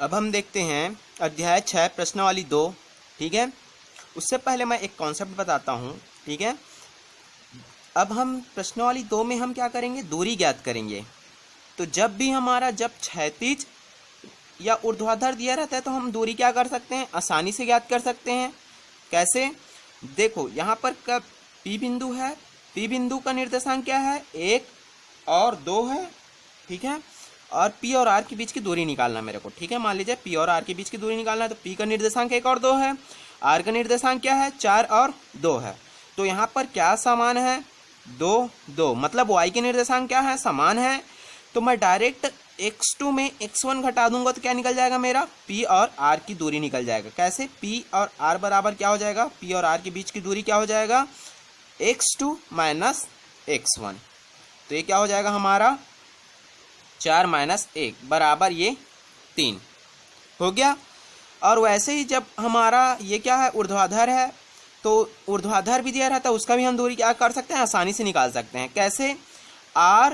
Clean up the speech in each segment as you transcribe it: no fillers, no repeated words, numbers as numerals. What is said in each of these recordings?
अब हम देखते हैं अध्याय 6 प्रश्नावली 2। ठीक है, उससे पहले मैं एक कॉन्सेप्ट बताता हूँ। ठीक है, अब हम प्रश्नावली 2 में हम क्या करेंगे, दूरी ज्ञात करेंगे। तो जब भी हमारा जब क्षैतिज या ऊर्ध्वाधर दिया रहता है तो हम दूरी क्या कर सकते हैं, आसानी से ज्ञात कर सकते हैं। कैसे, देखो यहाँ पर कब पी बिंदु है, पी बिंदु का निर्देशांक क्या है, 1 और 2 है। ठीक है, और पी और आर के बीच की दूरी निकालना मेरे को। ठीक है, मान लीजिए पी और आर के बीच की दूरी निकालना है तो पी का निर्देशांक 1 और 2 है, आर का निर्देशांक क्या है, 4 और 2 है। तो यहाँ पर क्या समान है, 2 2, मतलब वाई के निर्देशांक क्या है, समान है। तो मैं डायरेक्ट x2 में x1 घटा दूंगा तो क्या निकल जाएगा, मेरा p और r की दूरी निकल जाएगा। कैसे, p और r बराबर क्या हो जाएगा, p और r के बीच की दूरी क्या हो जाएगा, x2 माइनस x1। तो ये क्या हो जाएगा हमारा 4 माइनस 1 बराबर ये 3 हो गया। और वैसे ही जब हमारा ये क्या है, ऊर्ध्वाधर है, तो ऊर्ध्वाधर भी दिया रहता है, उसका भी हम दूरी क्या कर सकते हैं, आसानी से निकाल सकते हैं। कैसे, r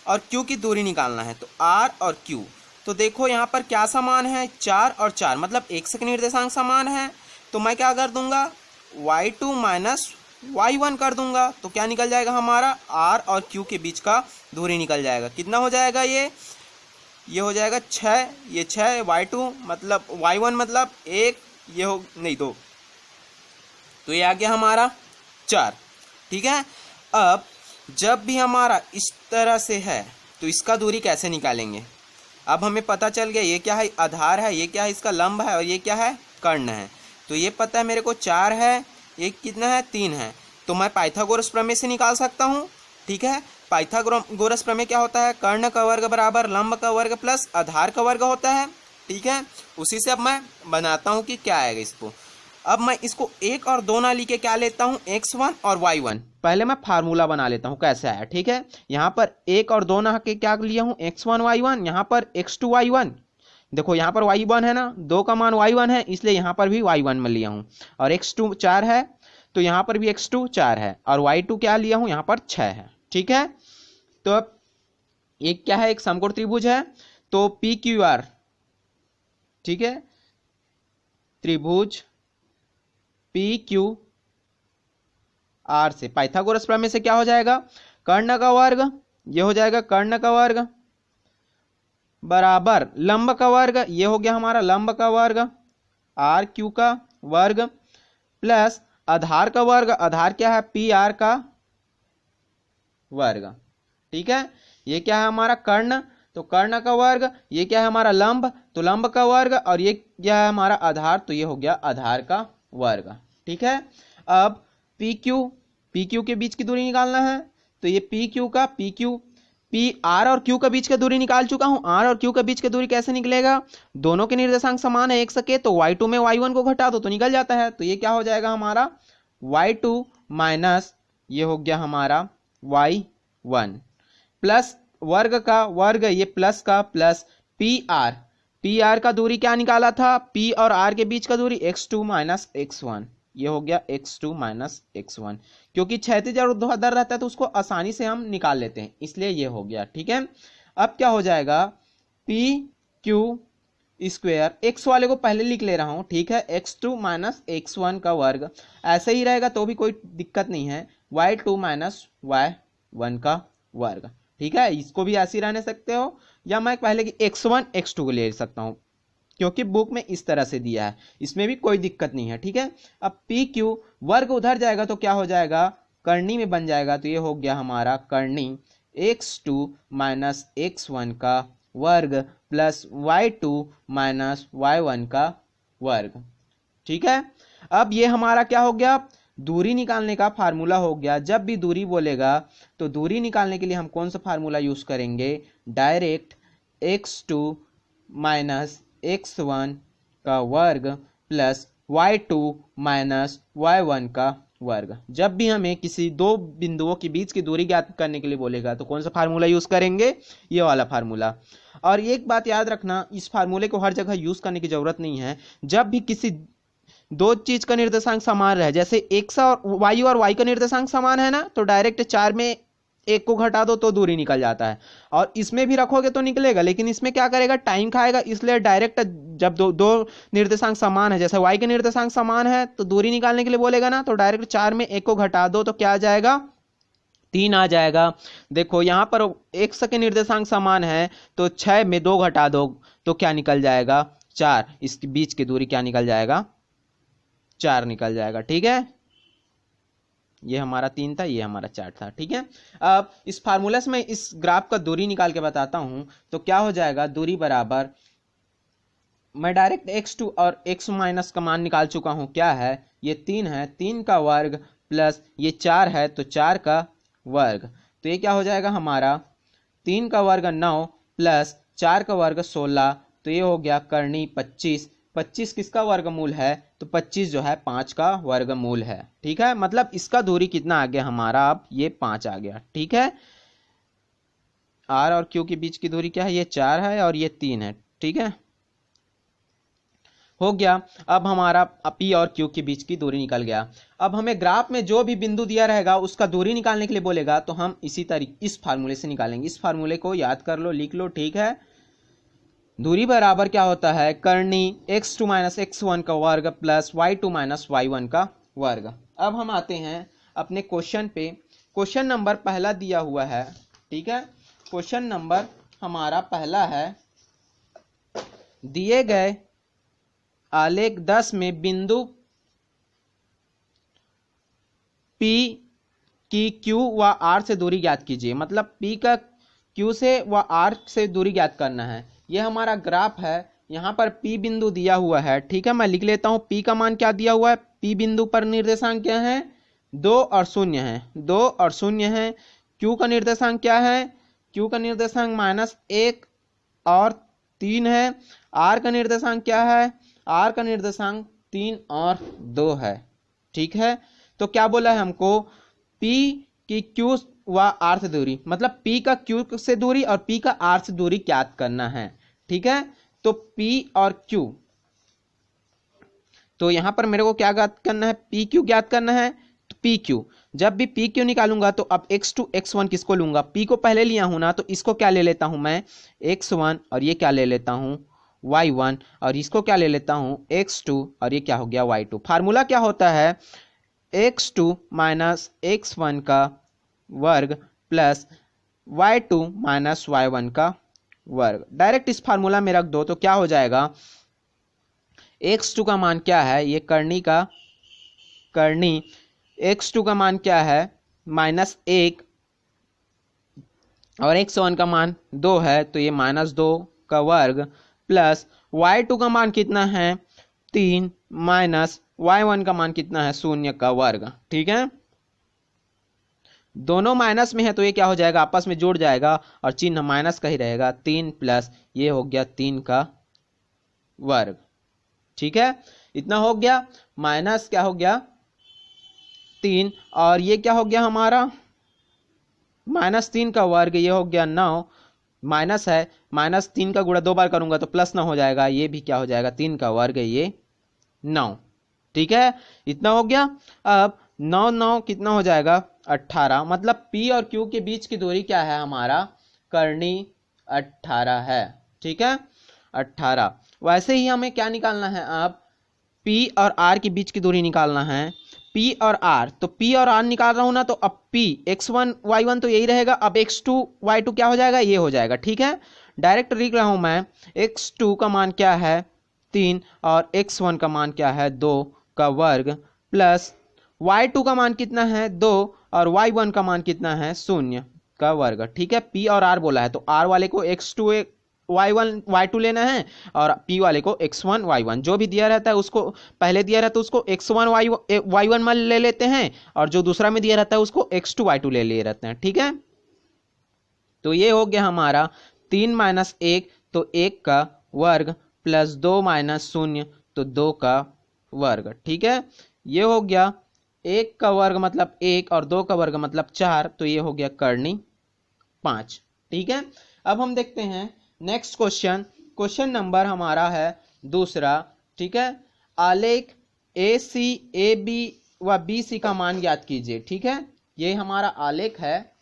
और q की दूरी निकालना है तो r और q। तो देखो यहाँ पर क्या समान है, 4 और 4, मतलब x के निर्देशांक समान है। तो मैं क्या कर दूंगा, y2 माइनस y1 कर दूंगा। तो क्या निकल जाएगा हमारा, r और q के बीच का दूरी निकल जाएगा। कितना हो जाएगा, ये हो जाएगा 6, ये 6, y2 मतलब y1 मतलब 1, ये हो नहीं 2, तो ये आ गया हमारा 4। ठीक है, अब जब भी हमारा इस तरह से है तो इसका दूरी कैसे निकालेंगे। अब हमें पता चल गया ये क्या है, आधार है, ये क्या है, इसका लंब है, और ये क्या है, कर्ण है। तो ये पता है मेरे को 4 है, ये कितना है, 3 है। तो मैं पाइथागोरस प्रमेय से निकाल सकता हूँ। ठीक है, पाइथागोरस प्रमेय क्या होता है, कर्ण का वर्ग बराबर लंब का वर्ग प्लस आधार का वर्ग होता है। ठीक है, उसी से अब मैं बनाता हूँ कि क्या आएगा इसको। अब मैं इसको 1 और 2 ना लिखे क्या लेता हूँ, x1 और y1। पहले मैं फार्मूला बना लेता हूँ कैसे आया। ठीक है, यहाँ पर 1 और 2 ना के क्या लिया हूँ, x1 y1, यहाँ पर x2 y1। देखो यहाँ पर y1 है ना, 2 का मान y1 है, इसलिए यहाँ पर भी y1 में लिया हूँ। और x2 4 है तो यहाँ पर भी x2 4 है, और y2 क्या लिया हूँ, यहाँ पर 6 है। ठीक है, तो अब एक क्या है, एक समकोण त्रिभुज है, तो पी क्यू आर, ठीक है, त्रिभुज पी क्यू आर से पाइथागोरस प्रमेय से क्या हो जाएगा, कर्ण का वर्ग, ये हो जाएगा कर्ण का वर्ग बराबर लंब का वर्ग, ये हो गया हमारा लंब का वर्ग, आर क्यू का वर्ग प्लस आधार का वर्ग, आधार क्या है, पी आर का वर्ग। ठीक है, ये क्या है हमारा कर्ण, तो कर्ण का वर्ग, ये क्या है हमारा लंब, तो लंब का वर्ग, और ये क्या है हमारा आधार, तो ये हो गया आधार का वर्ग। ठीक है, अब पी क्यू के बीच की दूरी निकालना है, तो ये पी क्यू का पी आर और क्यू के बीच की दूरी निकाल चुका हूं। आर और क्यू के बीच की दूरी कैसे निकलेगा, दोनों के निर्देशांक समान है, एक सके तो y2 में y1 को घटा दो तो निकल जाता है। तो ये क्या हो जाएगा हमारा y2 माइनस ये हो गया हमारा y1 प्लस वर्ग का वर्ग, ये प्लस का प्लस पी आर का दूरी क्या निकाला था, p और r के बीच का दूरी x2 माइनस x1, ये हो गया x2 माइनस x1। क्योंकि क्षैतिज और ऊर्ध्वाधर रहता है तो उसको आसानी से हम निकाल लेते हैं, इसलिए ये हो गया। ठीक है, अब क्या हो जाएगा, पी क्यू स्क्वायर, एक्स वाले को पहले लिख ले रहा हूं। ठीक है, x2 माइनस x1 का वर्ग, ऐसे ही रहेगा तो भी कोई दिक्कत नहीं है, y2 माइनस y1 का वर्ग। ठीक है, इसको भी ऐसे ही रहने सकते हो, या मैं पहले की x1 x2 को ले सकता हूं, क्योंकि बुक में इस तरह से दिया है, इसमें भी कोई दिक्कत नहीं है। ठीक है, अब पी क्यू वर्ग उधर जाएगा तो क्या हो जाएगा, कर्णी में बन जाएगा, तो ये हो गया हमारा कर्णी x2 माइनस x1 का वर्ग प्लस y2 माइनस y1 का वर्ग। ठीक है, अब ये हमारा क्या हो गया, दूरी निकालने का फार्मूला हो गया। जब भी दूरी बोलेगा तो दूरी निकालने के लिए हम कौन सा फार्मूला यूज करेंगे, डायरेक्ट x2 माइनस x1 का वर्ग प्लस y2 माइनस y1 का वर्ग। जब भी हमें किसी दो बिंदुओं के बीच की दूरी ज्ञात करने के लिए बोलेगा तो कौन सा फार्मूला यूज करेंगे, ये वाला फार्मूला। और एक बात याद रखना, इस फार्मूले को हर जगह यूज करने की जरूरत नहीं है। जब भी किसी दो चीज का निर्देशांक समान रहे, जैसे x और y का निर्देशांक समान है ना, तो डायरेक्ट 4 में एक को घटा दो तो दूरी निकल जाता है, और इसमें भी रखोगे तो निकलेगा, लेकिन इसमें क्या करेगा, टाइम खाएगा। इसलिए डायरेक्ट जब दो निर्देशांक समान है, जैसे y के निर्देशांक समान है तो दूरी निकालने के लिए बोलेगा ना, तो डायरेक्ट 4 में 1 को घटा दो तो क्या आ जाएगा, 3 आ जाएगा। देखो यहाँ पर x के निर्देशांक समान है तो 6 में 2 घटा दो तो क्या निकल जाएगा, 4। इसके बीच की दूरी क्या निकल जाएगा, 4 निकल जाएगा। ठीक है, ये हमारा 3 था, ये हमारा 4 था। ठीक है, अब इस फार्मूला से मैं इस ग्राफ का दूरी निकाल के बताता हूं, तो क्या हो जाएगा, दूरी बराबर, मैं डायरेक्ट x2 और x माइनस का मान निकाल चुका हूं, क्या है, ये 3 है, 3 का वर्ग प्लस ये 4 है तो 4 का वर्ग, तो ये क्या हो जाएगा हमारा, 3 का वर्ग 9 प्लस 4 का वर्ग 16, तो ये हो गया करनी 25। 25 किसका वर्गमूल है, तो 25 जो है 5 का वर्गमूल है। ठीक है, मतलब इसका दूरी कितना आ गया हमारा, अब ये 5 आ गया। ठीक है, r और q के बीच की दूरी क्या है, ये 4 है और ये 3 है। ठीक है, हो गया। अब हमारा p और q के बीच की दूरी निकल गया। अब हमें ग्राफ में जो भी बिंदु दिया रहेगा उसका दूरी निकालने के लिए बोलेगा, तो हम इसी तरीके इस फार्मूले से निकालेंगे। इस फार्मूले को याद कर लो, लिख लो। ठीक है, दूरी बराबर क्या होता है, करनी x2 माइनस x1 का वर्ग प्लस y2 माइनस y1 का वर्ग। अब हम आते हैं अपने क्वेश्चन पे। क्वेश्चन नंबर पहला दिया हुआ है। ठीक है, क्वेश्चन नंबर हमारा पहला है, दिए गए आलेख 10 में बिंदु P की Q व R से दूरी ज्ञात कीजिए। मतलब P का Q से व R से दूरी ज्ञात करना है। ये हमारा ग्राफ है, यहाँ पर P बिंदु दिया हुआ है। ठीक है, मैं लिख लेता हूँ P का मान क्या दिया हुआ है। P बिंदु पर निर्देशांक क्या है, 2 और 0 है, 2 और 0 है। Q का निर्देशांक क्या है, Q का निर्देशांक -1 और 3 है। R का निर्देशांक क्या है, R का निर्देशांक 3 और 2 है। ठीक है, तो क्या बोला है हमको, P की Q व R से दूरी, मतलब P का Q से दूरी और P का R से दूरी ज्ञात करना है। ठीक है, तो P और Q, तो यहां पर मेरे को क्या ज्ञात करना है, P Q ज्ञात करना है। तो P Q, जब भी P Q निकालूंगा तो अब x2 x1 किसको लूंगा, P को पहले लिया हूं ना, तो इसको क्या ले लेता हूं मैं, x1, और ये क्या ले लेता हूं y1, और इसको क्या ले लेता हूं x2, और ये क्या हो गया y2। फार्मूला क्या होता है, x2 माइनस x1 का वर्ग प्लस y2 माइनस y1 का वर्ग। डायरेक्ट इस फार्मूला में रख दो तो क्या हो जाएगा, x2 का मान क्या है, ये करनी x2 का मान क्या है, -1, और x1 का मान 2 है तो ये -2 का वर्ग प्लस y2 का मान कितना है, 3, माइनस y1 का मान कितना है, 0 का वर्ग। ठीक है, दोनों माइनस में है तो ये क्या हो जाएगा, आपस में जुड़ जाएगा और चिन्ह माइनस का ही रहेगा, 3 प्लस ये हो गया 3 का वर्ग। ठीक है, इतना हो गया, माइनस क्या हो गया 3, और ये क्या हो गया हमारा -3 का वर्ग, ये हो गया 9, माइनस है, -3 का गुणा 2 बार करूंगा तो प्लस 9 हो जाएगा, ये भी क्या हो जाएगा 3 का वर्ग, ये 9। ठीक है, इतना हो गया। अब 9 9 कितना हो जाएगा 18, मतलब P और Q के बीच की दूरी क्या है हमारा, करनी 18 है। ठीक है, 18। वैसे ही हमें क्या निकालना है, अब P और R के बीच की दूरी निकालना है। P और R, तो P और R निकाल रहा हूं ना, तो अब P x1 y1 तो यही रहेगा, अब x2 y2 क्या हो जाएगा, ये हो जाएगा। ठीक है, डायरेक्ट लिख रहा हूं मैं, x2 का मान क्या है 3 और x1 का मान क्या है 2 का वर्ग प्लस y2 का मान कितना है 2 और y1 का मान कितना है 0 का वर्ग। ठीक है, P और R बोला है तो R वाले को x2 y1 y2 लेना है और P वाले को x1 y1, जो भी दिया रहता है उसको, पहले दिया रहता है उसको x1 y1 मान ले लेते हैं और जो दूसरा में दिया रहता है उसको x2 y2 ले लिए रहते हैं। ठीक है, तो ये हो गया हमारा 3 माइनस 1 तो 1 का वर्ग प्लस 2 माइनस 0 तो 2 का वर्ग। ठीक है, ये हो गया 1 का वर्ग मतलब 1 और 2 का वर्ग मतलब 4, तो ये हो गया करनी 5। ठीक है, अब हम देखते हैं नेक्स्ट क्वेश्चन। क्वेश्चन नंबर हमारा है दूसरा। ठीक है, आलेख AC AB व BC का मान ज्ञात कीजिए। ठीक है, ये हमारा आलेख है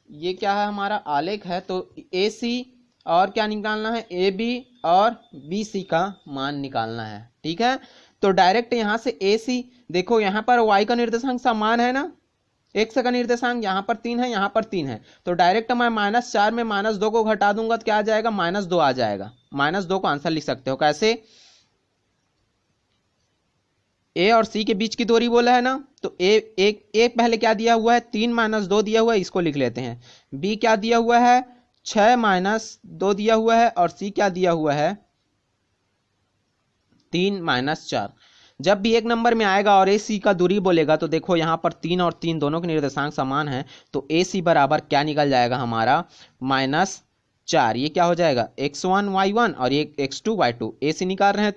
ये क्या है हमारा आलेख है, तो ए सी और क्या निकालना है, ए बी और बी सी का मान निकालना है। ठीक है, तो डायरेक्ट यहाँ से ए सी, देखो यहाँ पर वाई का निर्देशांक समान है ना, एक्स का निर्देशांक यहाँ पर 3 है, यहाँ पर 3 है, तो डायरेक्ट मैं -4 में -2 को घटा दूंगा तो क्या आ जाएगा, -2 आ जाएगा। -2 को आंसर लिख सकते हो कैसे, ए और सी के बीच की दूरी बोला है ना, तो ए पहले क्या दिया हुआ है, 3 - 2 दिया हुआ है, इसको लिख लेते हैं। बी क्या दिया हुआ है, 6 - 2 दिया हुआ है, और सी क्या दिया हुआ है, 3 - 4। जब भी एक नंबर में आएगा और ए सी का दूरी बोलेगा तो देखो यहाँ पर 3 और 3 दोनों के निर्देशांक समान है, तो ए सी बराबर क्या निकल जाएगा हमारा, -4। ये क्या हो जाएगा, x1 y1 और ये x2 y2, ए सी निकाल रहे हैं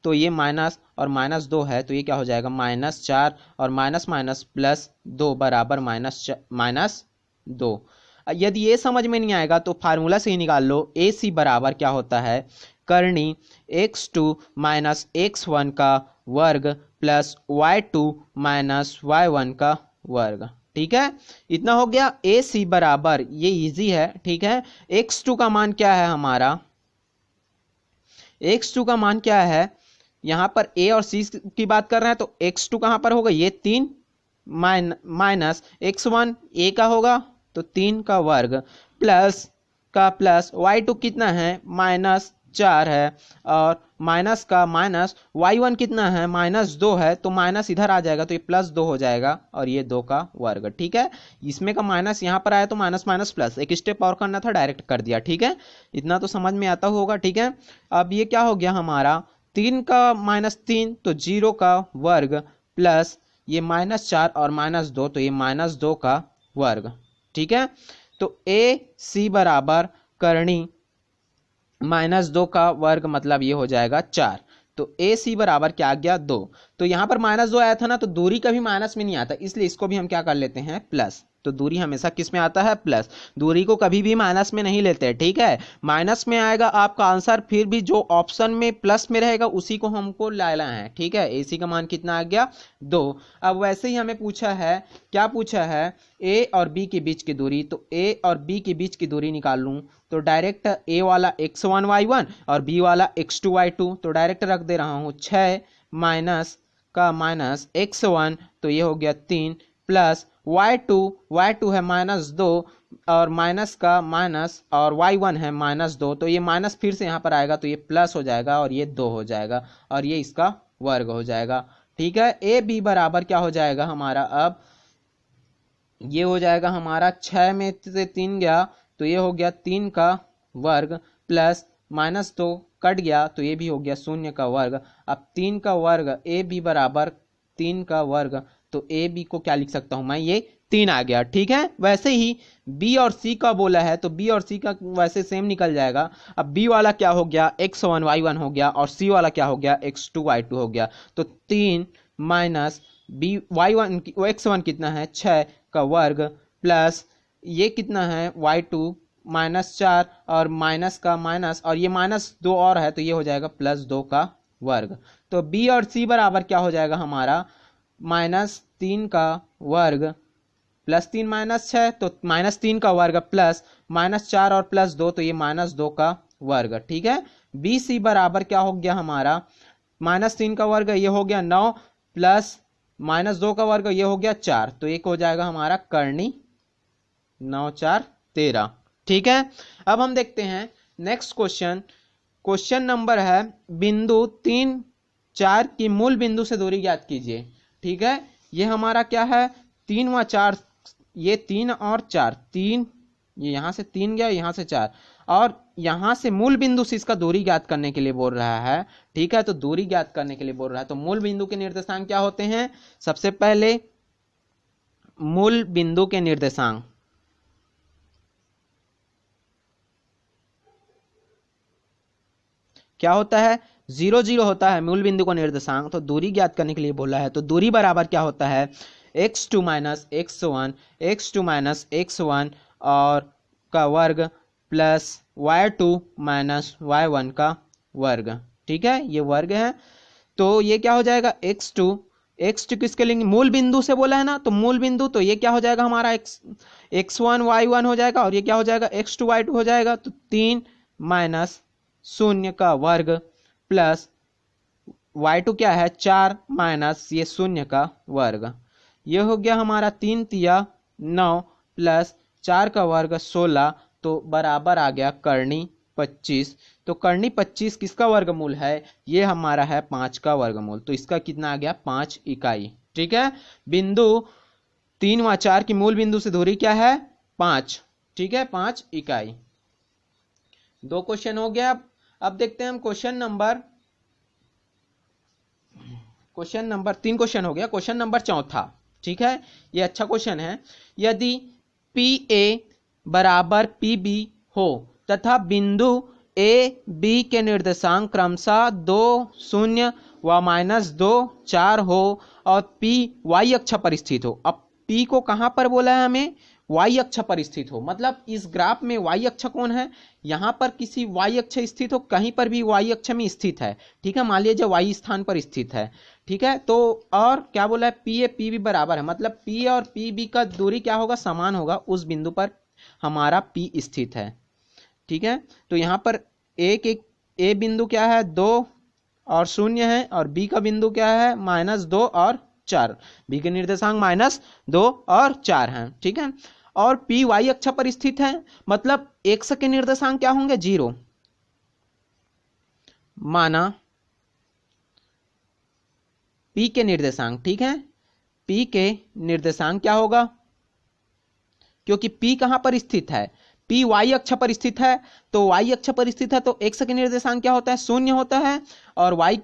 तो ये माइनस और -2 है, तो ये क्या हो जाएगा, -4 और माइनस माइनस +2 बराबर -2। यदि ये समझ में नहीं आएगा तो फार्मूला से ही निकाल लो, ए सी बराबर क्या होता है, करनी x2 - x1 का वर्ग प्लस y2 - y1 का वर्ग। ठीक है, इतना हो गया। ए सी बराबर, ये इजी है, ठीक है, x2 का मान क्या है हमारा, x2 का मान क्या है, यहां पर a और c की बात कर रहे हैं, तो x2 कहां पर होगा, ये 3 माइनस x1 a का होगा तो 3 का वर्ग प्लस y2 कितना है, -4 है, और माइनस का माइनस y1 कितना है, -2 है, तो माइनस इधर आ जाएगा तो ये +2 हो जाएगा, और ये 2 का वर्ग। ठीक है, इसमें का माइनस यहाँ पर आया तो माइनस माइनस प्लस, एक स्टेप और करना था, डायरेक्ट कर दिया। ठीक है, इतना तो समझ में आता होगा। ठीक है, अब ये क्या हो गया हमारा, 3 का -3 तो 0 का वर्ग प्लस ये -4 और -2 तो ये -2 का वर्ग। ठीक है, तो ए सी बराबर करनी -2 का वर्ग, मतलब ये हो जाएगा 4, तो ए सी बराबर क्या आ गया, 2। तो यहां पर -2 आया था ना, तो दूरी कभी माइनस में नहीं आता, इसलिए इसको भी हम क्या कर लेते हैं, प्लस। तो दूरी हमेशा किस में आता है, प्लस। दूरी को कभी भी माइनस में नहीं लेते। ठीक है, माइनस में आएगा आपका आंसर, फिर भी जो ऑप्शन में प्लस में रहेगा उसी को हमको लाना है। ठीक है, एसी का मान कितना आ गया, 2। अब वैसे ही हमें पूछा है, क्या पूछा है, ए और बी के बीच की दूरी, तो ए और बी के बीच की दूरी निकाल लूं तो डायरेक्ट ए वाला x1 y1 और बी वाला x2 y2, तो डायरेक्ट रख दे रहा हूं, 6 माइनस का माइनस x1 तो ये हो गया 3 प्लस y2 है -2 और माइनस का माइनस और y1 है -2, तो ये माइनस फिर से यहाँ पर आएगा तो ये प्लस हो जाएगा और ये 2 हो जाएगा और ये इसका वर्ग हो जाएगा। ठीक है, ए बी बराबर क्या हो जाएगा हमारा, अब ये हो जाएगा हमारा 6 में से 3 गया तो ये हो गया 3 का वर्ग प्लस -2 कट गया तो ये भी हो गया 0 का वर्ग। अब 3 का वर्ग, ए बी बराबर 3 का वर्ग, तो ए बी को क्या लिख सकता हूं मैं, ये 3 आ गया। ठीक है, वैसे ही बी और सी का बोला है तो बी और सी का वैसे सेम निकल जाएगा। अब बी वाला क्या हो गया, x1 y1 हो गया और सी वाला क्या हो गया, x2 y2 हो गया। तो 3 माइनस बी y1 x1 कितना है, 6 का वर्ग प्लस ये कितना है y2 -4 और माइनस का माइनस और ये -2 और है तो ये हो जाएगा +2 का वर्ग। तो b और c बराबर क्या हो जाएगा हमारा, -3 का वर्ग प्लस 3 -6 तो -3 का वर्ग प्लस -4 और +2 तो ये -2 का वर्ग। ठीक है, बी सी बराबर क्या हो गया हमारा, -3 का वर्ग ये हो गया 9 प्लस -2 का वर्ग ये हो गया 4, तो एक हो जाएगा हमारा करनी 9 4 13। ठीक है, अब हम देखते हैं नेक्स्ट क्वेश्चन। क्वेश्चन नंबर है बिंदु 3 4 की मूल बिंदु से दूरी ज्ञात कीजिए। ठीक है, ये हमारा क्या है, 3 व 4, ये 3 और 4, 3 ये यहां से 3 गया, यहां से 4 और यहां से मूल बिंदु से इसका दूरी ज्ञात करने के लिए बोल रहा है। ठीक है, तो दूरी ज्ञात करने के लिए बोल रहा है, तो मूल बिंदु के निर्देशांक क्या होते हैं, सबसे पहले मूल बिंदु के निर्देशांक, क्या होता है, 0 0 होता है मूल बिंदु का निर्देशांक। तो दूरी ज्ञात करने के लिए बोला है, तो दूरी बराबर क्या होता है, x2 - x1 और का वर्ग प्लस y2 - y1 का वर्ग। ठीक है, ये वर्ग है, तो ये क्या हो जाएगा, x2 x2 किसके लेंगे, मूल बिंदु से बोला है ना, तो मूल बिंदु, तो ये क्या हो जाएगा हमारा x1 y1 हो जाएगा, और ये क्या हो जाएगा x2 y2 हो जाएगा। तो 3 माइनस 0 का वर्ग प्लस y2 क्या है 4 माइनस ये 0 का वर्ग। ये हो गया हमारा 3 तिया 9 प्लस 4 का वर्ग 16, तो बराबर आ गया करनी 25। तो करनी 25 किसका वर्गमूल है, ये हमारा है 5 का वर्गमूल। तो इसका कितना आ गया 5 इकाई। ठीक है, बिंदु 3 व 4 की मूल बिंदु से दूरी क्या है 5। ठीक है, 5 इकाई। 2 क्वेश्चन हो गया। अब देखते हैं हम क्वेश्चन नंबर 3 क्वेश्चन हो गया। Question number 4। ठीक है, ये अच्छा क्वेश्चन है। यदि PA बराबर PB हो तथा बिंदु ए बी के निर्देशांक क्रमशः 2 0 व -2 4 हो और P y अक्ष पर स्थित हो। अब P को कहां पर बोला है हमें, y अक्ष पर स्थित हो। मतलब इस ग्राफ में y अक्ष कौन है, यहां पर किसी y अक्ष स्थित हो, कहीं पर भी y अक्ष में स्थित है। ठीक है, मान लीजिए y स्थान पर स्थित है। ठीक है, तो और क्या बोला है PA PB बराबर है, मतलब P और PB का दूरी क्या होगा समान होगा, उस बिंदु पर हमारा P स्थित है। ठीक है, तो यहाँ पर ए बिंदु क्या है 2 और 0 है, और बी का बिंदु क्या है -2 और 4। बी के निर्देशांक -2 और 4 हैं। ठीक है, और पी वाई अक्ष पर स्थित है, मतलब एक्स के निर्देशांक क्या होंगे 0। माना पी के निर्देशांक, ठीक है, पी के निर्देशांक क्या होगा, क्योंकि पी कहां पर स्थित है, पी वाई अक्ष पर स्थित है, तो वाई अक्ष पर स्थित है तो एक्स के निर्देशांक क्या होता है 0 होता है, और वाई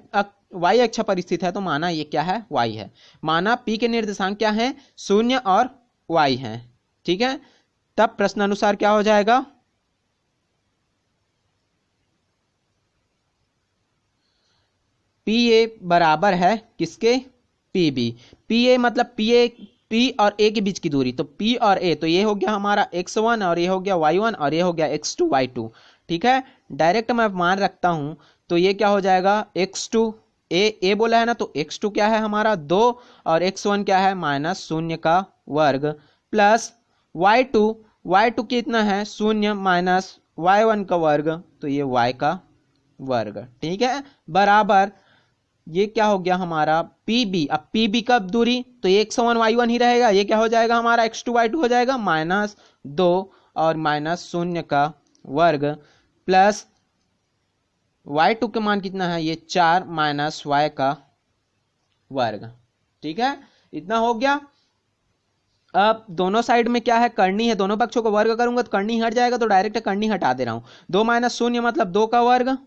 अक्ष पर स्थित है तो माना ये क्या है वाई है। माना पी के निर्देशांक क्या है 0 और वाई है। ठीक है, तब प्रश्न अनुसार क्या हो जाएगा, पी ए बराबर है किसके पी बी। पी ए मतलब पी और ए के बीच की दूरी, तो पी और ए, तो ये हो गया हमारा x1 और ये हो गया y1 और ये हो गया x2 y2। ठीक है, डायरेक्ट मैं मान रखता हूं, तो ये क्या हो जाएगा x2 ए बोला है ना, तो x2 क्या है हमारा 2 और x1 क्या है -0 का वर्ग प्लस y2 कितना है 0 माइनस y1 का वर्ग, तो ये y का वर्ग। ठीक है, बराबर ये क्या हो गया हमारा PB। अब PB का दूरी तो ये x1 y1 ही रहेगा, ये क्या हो जाएगा हमारा x2 y2 हो जाएगा -2 और -0 का वर्ग प्लस y2 का मान कितना है ये 4 माइनस y का वर्ग। ठीक है, इतना हो गया। अब दोनों साइड में क्या है करनी है, दोनों पक्षों को वर्ग करूंगा तो करनी हट जाएगा, तो डायरेक्ट करनी हटा दे रहा हूं। 2 - 0 मतलब 2 का वर्ग,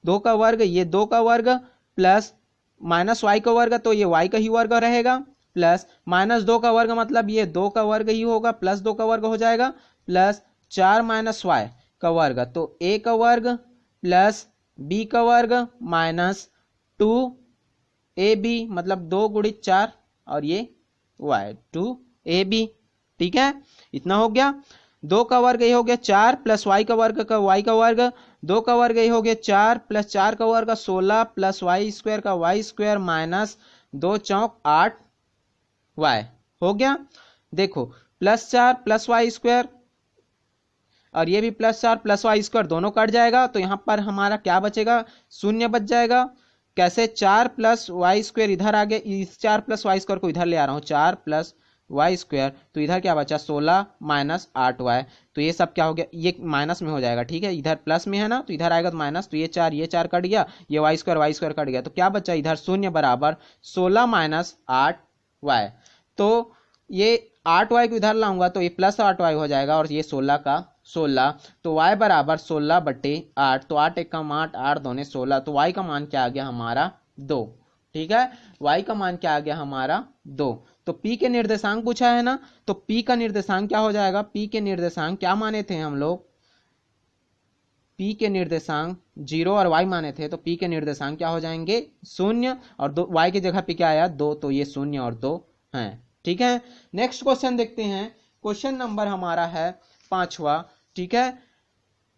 2 का वर्ग, ये 2 का वर्ग प्लस -y का वर्ग, तो ये y का ही वर्ग रहेगा, प्लस -2 का वर्ग मतलब ये 2 का वर्ग ही होगा, प्लस 2 का वर्ग हो जाएगा, प्लस 4 - y का वर्ग, तो a का वर्ग प्लस b का वर्ग माइनस 2ab मतलब 2 × 4 और ये y 2ab। ठीक है, इतना हो गया। 2 का वर्ग ये हो गया 4 प्लस y का वर्ग 2 का वर्ग ये हो गया 4 प्लस 4 का वर्ग 16 प्लस y² का y² माइनस 2 चौक 8 y हो गया। देखो +4 प्लस y² और ये भी +4 प्लस y² दोनों कट जाएगा, तो यहाँ पर हमारा क्या बचेगा 0 बच जाएगा। कैसे 4 प्लस y² इधर आ गया, इस 4 प्लस y² को इधर ले आ रहा हूँ, 4 प्लस y², तो इधर क्या बचा 16 माइनस 8y, तो ये सब क्या हो गया ये माइनस में हो जाएगा। ठीक है, इधर प्लस में है ना, तो इधर आएगा तो माइनस, तो ये 4 कट गया, ये y² कट गया, तो क्या बचा इधर 0 बराबर 16 माइनस 8y। तो ये 8y को इधर लाऊंगा तो ये प्लस 8y हो जाएगा, और ये 16 का 16, तो y बराबर 16/8, तो 8 × 8 8 दूने 16, तो y का मान क्या आ गया हमारा 2। ठीक है, y का मान क्या आ गया हमारा 2। तो p के निर्देशांक पूछा है ना, तो p का निर्देशांक क्या हो जाएगा, p के निर्देशांक क्या माने थे हम लोग, p के निर्देशांक 0 और y माने थे, तो p के निर्देशांक क्या हो जाएंगे 0 और y की जगह पे क्या आया 2, तो ये 0 और 2 हैं। ठीक है, नेक्स्ट क्वेश्चन देखते हैं। क्वेश्चन नंबर हमारा है 5वां। ठीक है,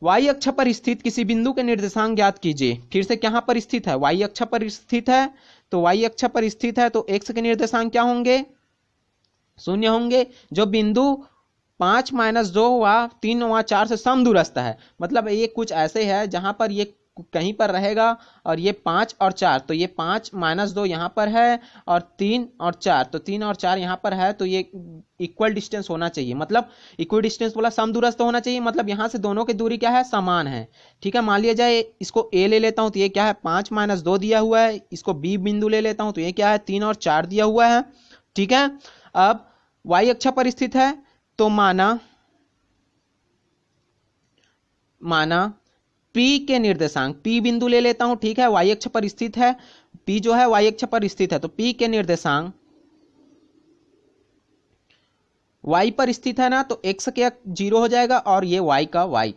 y अक्ष पर स्थित किसी बिंदु के निर्देशांक ज्ञात कीजिए। फिर से कहां पर स्थित है, y अक्ष पर स्थित है, तो y अक्ष पर स्थित है तो x के निर्देशांक क्या होंगे, शून्य होंगे। जो बिंदु 5 - 2 व 3 व 4 से समदूरस्थ है, मतलब ये कुछ ऐसे है जहां पर ये कहीं पर रहेगा और ये 5 और 4, तो ये 5 - 2 यहाँ पर है और 3 और 4, तो 3 और 4 यहाँ पर है, तो ये इक्वल डिस्टेंस होना चाहिए। मतलब इक्वल डिस्टेंस बोला समदूरस्थ होना चाहिए, मतलब यहाँ से दोनों की दूरी क्या है, समान है। ठीक है, मान लिया जाए इसको ए ले लेता हूँ तो ये क्या है 5 - 2 दिया हुआ है, इसको बी बिंदु ले लेता हूँ तो ये क्या है 3 और 4 दिया हुआ है। ठीक है, अब y अक्ष पर स्थित है तो माना P के निर्देशांक, P बिंदु ले लेता हूं। ठीक है, y अक्ष पर स्थित है, P जो है y अक्ष पर स्थित है, तो P के निर्देशांक y पर स्थित है ना, तो x के 0 हो जाएगा और ये y का y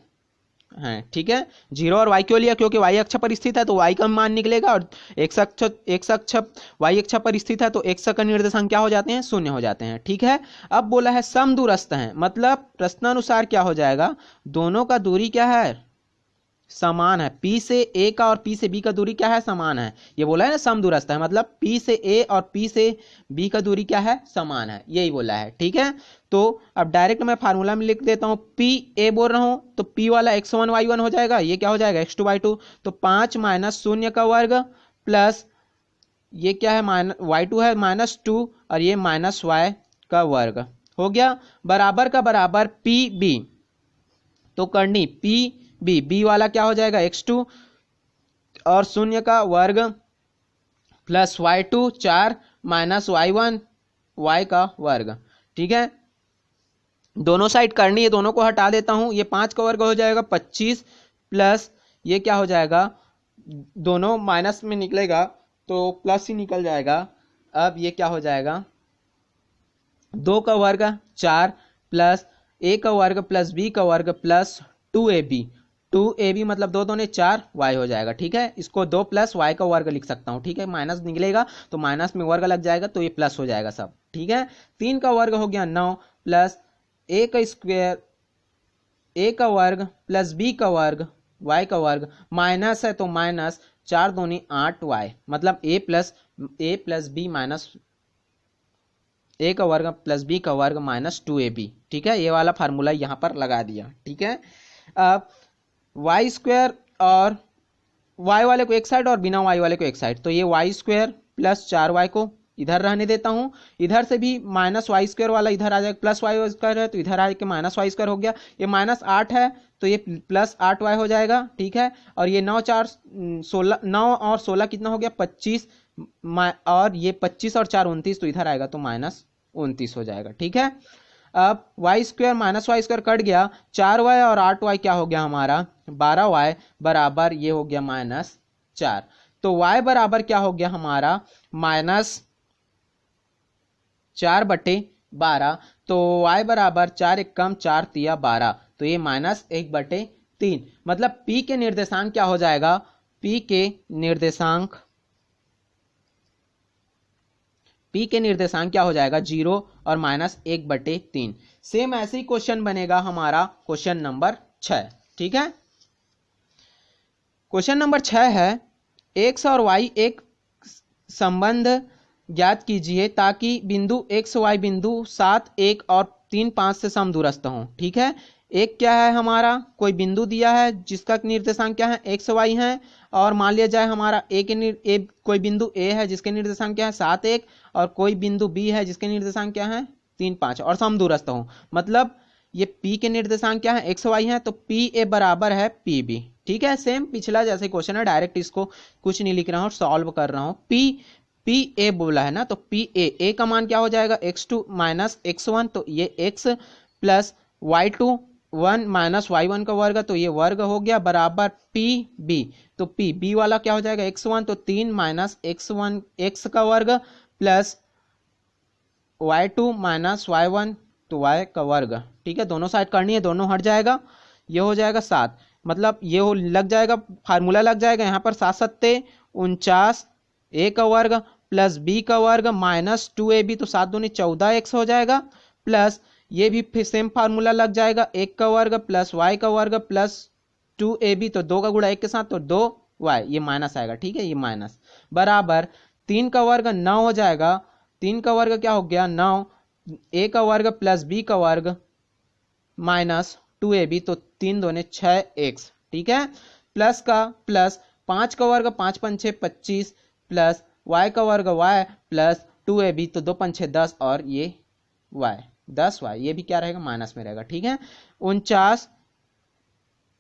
है। ठीक है, 0 और y क्यों लिया, क्योंकि y अक्ष पर स्थित है तो y का मान निकलेगा, और x अक्ष y अक्ष पर स्थित है तो x का निर्देशांक क्या हो जाते हैं, शून्य हो जाते हैं। ठीक है, अब बोला है समदूरस्थ है, मतलब प्रश्नानुसार क्या हो जाएगा, दोनों का दूरी क्या है, समान है। P से A का और P से B का दूरी क्या है, समान है। ये बोला है ना समदूरस्थ है, मतलब P से A और P से B का दूरी क्या है, समान है, यही बोला है। ठीक है, तो अब डायरेक्ट मैं फार्मूला में लिख देता हूं, P A बोल रहा हूं तो P वाला x1 y1 हो जाएगा, ये क्या हो जाएगा x2 y2, तो 5 - 0 का वर्ग प्लस ये क्या है y2 है -2 और ये -y का वर्ग हो गया, बराबर का बराबर P B, तो करनी P बी वाला क्या हो जाएगा x2 और 0 का वर्ग plus y2 4 minus y1 y का वर्ग। ठीक है, दोनों साइड करनी है, दोनों को हटा देता हूं, ये 5 का वर्ग हो जाएगा 25 प्लस ये क्या हो जाएगा, दोनों माइनस में निकलेगा तो प्लस ही निकल जाएगा। अब ये क्या हो जाएगा 2 का वर्ग 4 प्लस a का वर्ग प्लस b का वर्ग प्लस 2ab मतलब 2 दूने 4 y हो जाएगा। ठीक है, इसको 2 प्लस y का वर्ग लिख सकता हूँ। ठीक है, माइनस निकलेगा तो माइनस में वर्ग लग जाएगा तो ये प्लस हो जाएगा सब। ठीक है, 3 का वर्ग हो गया 9 प्लस a का स्क्वायर a का वर्ग प्लस b का वर्ग y का वर्ग, माइनस है तो माइनस 4 दूनी 8 y, मतलब a plus b minus a का वर्ग प्लस b का वर्ग माइनस 2ab। ठीक है, ये वाला फार्मूला यहाँ पर लगा दिया। ठीक है, अब वाई स्क्वायर और y वाले को एक साइड और बिना y वाले को एक साइड, तो ये वाई स्क्वायर प्लस 4y को इधर रहने देता हूं, इधर से भी माइनस वाई स्क्वायर वाला इधर आ जाएगा, प्लस वाई स्क्वायर है तो इधर आके माइनस वाई स्क्वायर हो गया, ये माइनस 8 है तो ये प्लस 8y हो जाएगा। ठीक है, और ये 9 और 16 कितना हो गया 25, और ये 25 और 4 29, तो इधर आएगा तो माइनस 29 हो जाएगा। ठीक है, अब y square minus y square cut गया, 4y और 8y क्या हो गया हमारा 12y बराबर ये हो गया माइनस 4, तो y बराबर क्या हो गया हमारा माइनस 4/12, तो y बराबर 4 एक कम 4 तिया 12, तो ये माइनस 1/3, मतलब p के निर्देशांक क्या हो जाएगा, p के निर्देशांक क्या हो जाएगा 0 और माइनस 1/3। सेम ऐसे ही क्वेश्चन बनेगा हमारा क्वेश्चन नंबर 6। ठीक है, क्वेश्चन नंबर 6 है x और y एक संबंध ज्ञात कीजिए ताकि बिंदु x y बिंदु 7 1 और 3 5 से समदूरस्थ हों। ठीक है, एक क्या है हमारा कोई बिंदु दिया है जिसका निर्देशांक क्या है x y है, और मान लिया जाए हमारा कोई बिंदु a है जिसके निर्देशांक क्या है 7 1, और कोई बिंदु b है जिसके निर्देशांक क्या है 3 5 और समदूरस्थ हो, मतलब ये p के निर्देशांक क्या है x y है, तो p a बराबर है p b। ठीक है, सेम पिछला जैसे क्वेश्चन है, डायरेक्ट इसको कुछ नहीं लिख रहा हूँ, सॉल्व कर रहा हूँ। p a बोला है ना, तो p a का मान क्या हो जाएगा x2 माइनस x1, तो ये x plus y2 1 minus y1 का वर्ग, तो ये वर्ग हो गया बराबर p b, तो p b वाला क्या हो जाएगा x1, तो 3 माइनस x1 x का वर्ग प्लस y2 माइनस y1 तो y का वर्ग। ठीक है, दोनों साइड करनी है, दोनों हट जाएगा, ये हो जाएगा 7, मतलब ये हो लग जाएगा फार्मूला लग जाएगा यहाँ पर 7 7 49 a का वर्ग प्लस b का वर्ग माइनस 2ab, तो 7 दूनी 14x हो जाएगा, प्लस ये भी फिर सेम फार्मूला लग जाएगा 1 का वर्ग प्लस y का वर्ग प्लस 2ab, तो 2 का गुणा 1 के साथ तो 2y, ये माइनस आएगा। ठीक है, ये माइनस बराबर 3 का वर्ग 9 हो जाएगा, 3 का वर्ग क्या हो गया 9, a का वर्ग प्लस b का वर्ग माइनस 2ab, तो 3 दूने 6x, ठीक है। प्लस का प्लस 5 का वर्ग 5 पंछे 25 प्लस y का वर्ग y प्लस 2ab, तो 2 पंछे 10 और ये y 10y, ये भी क्या रहेगा माइनस में रहेगा, ठीक है। 49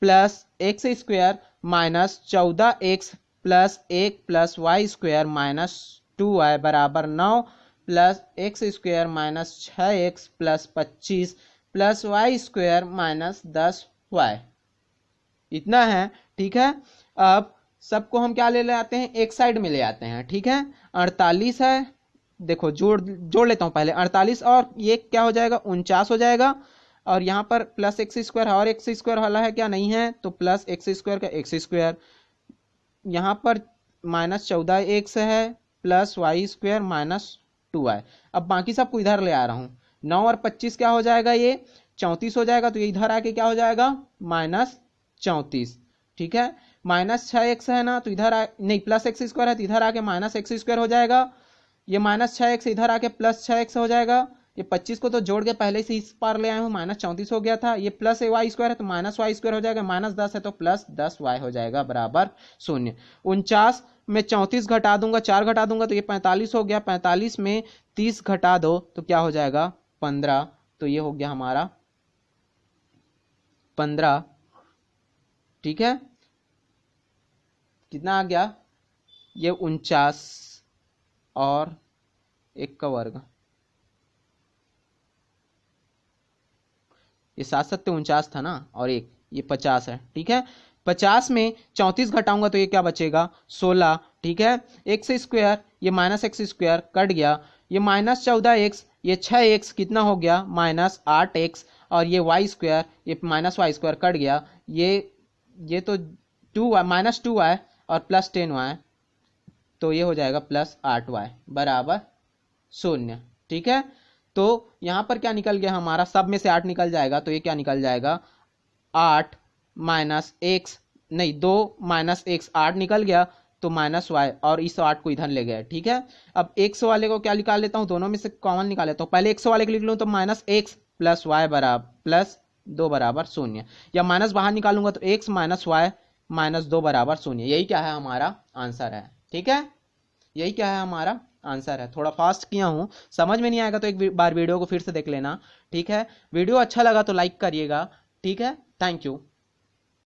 plus x square minus 14x plus 1 plus y square minus 2y बराबर 9 plus x square minus 6x plus 25 plus y square minus 10y, इतना है, ठीक है। अब सबको हम क्या ले आते हैं, एक साइड में ले आते हैं, ठीक है। 48 है, देखो जोड़ लेता हूं पहले, 48 और ये क्या हो जाएगा 49 हो जाएगा, और यहाँ पर प्लस एक्स स्क्वायर और एक्स स्क्वायर वाला है क्या, नहीं है, तो प्लस एक्स स्क्वायर का एक्स स्क्वायर, यहाँ पर माइनस 14x है plus y square minus 2y। अब बाकी सबको इधर ले आ रहा हूँ, 9 और 25 क्या हो जाएगा, ये 34 हो जाएगा, तो ये इधर आके क्या हो जाएगा माइनस 34, ठीक है। माइनस 6x है ना, तो इधर नहीं प्लस एक्स स्क्वायर है, तो इधर आके माइनस एक्स स्क्वायर हो जाएगा, ये माइनस 6x इधर आके प्लस 6x हो जाएगा, ये 25 को तो जोड़ के पहले से इस पार ले आए हूँ, माइनस 34 हो गया था, ये प्लस वाई स्क्वायर है तो माइनस वाई स्क्वायर हो जाएगा, माइनस 10 है तो प्लस 10y हो जाएगा बराबर 0। 49 में 34 घटा दूंगा, 4 घटा दूंगा तो ये 45 हो गया, 45 में 30 घटा दो तो क्या हो जाएगा 15, तो ये हो गया हमारा 15, ठीक है। कितना आ गया, ये 49 और 1 का वर्ग, ये 7 7 49 था ना, और 1 ये 50 है, ठीक है। 50 में 34 घटाऊंगा तो ये क्या बचेगा 16, ठीक है। एक्स स्क्वायर ये माइनस एक्स स्क्वायर कट गया, ये माइनस 14x, ये 6x कितना हो गया माइनस 8x, और ये वाई स्क्वायर ये माइनस वाई स्क्वायर कट गया, ये तो 2y माइनस 2y और प्लस 10y, तो ये हो जाएगा प्लस 8y बराबर 0, ठीक है। तो यहां पर क्या निकल गया हमारा, सब में से 8 निकल जाएगा, तो ये क्या निकल जाएगा 8 माइनस एक्स, नहीं 2 माइनस एक्स, 8 निकल गया तो माइनस वाई, और इस 8 को इधर ले गया, ठीक है। अब एक्स वाले को क्या निकाल लेता हूं, दोनों में से कॉमन निकाल लेता हूं, पहले एक्स वाले को लिख लूं तो माइनस एक्स प्लस वाई बराबर प्लस 2 बराबर 0, या माइनस बाहर निकालूंगा तो एक्स माइनस वाई माइनस 2 बराबर 0, यही क्या है हमारा आंसर है, ठीक है। यही क्या है हमारा आंसर है। थोड़ा फास्ट किया हूं, समझ में नहीं आएगा तो एक बार वीडियो को फिर से देख लेना, ठीक है। वीडियो अच्छा लगा तो लाइक करिएगा, ठीक है। Thank you.